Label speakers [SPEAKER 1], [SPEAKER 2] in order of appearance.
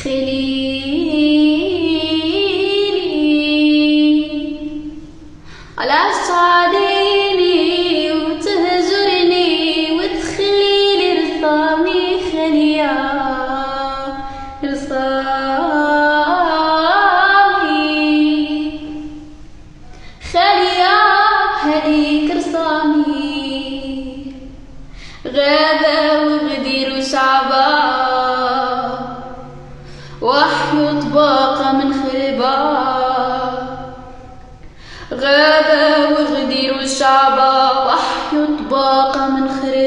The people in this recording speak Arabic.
[SPEAKER 1] خليلي على صعديني وتهجرني وتخليلي رصامي خليا خليا هديك رصامي غابة وغدير وشعبة وحي طباقة من خربة غابة وغدير وشعبة وحي طباقة من خربة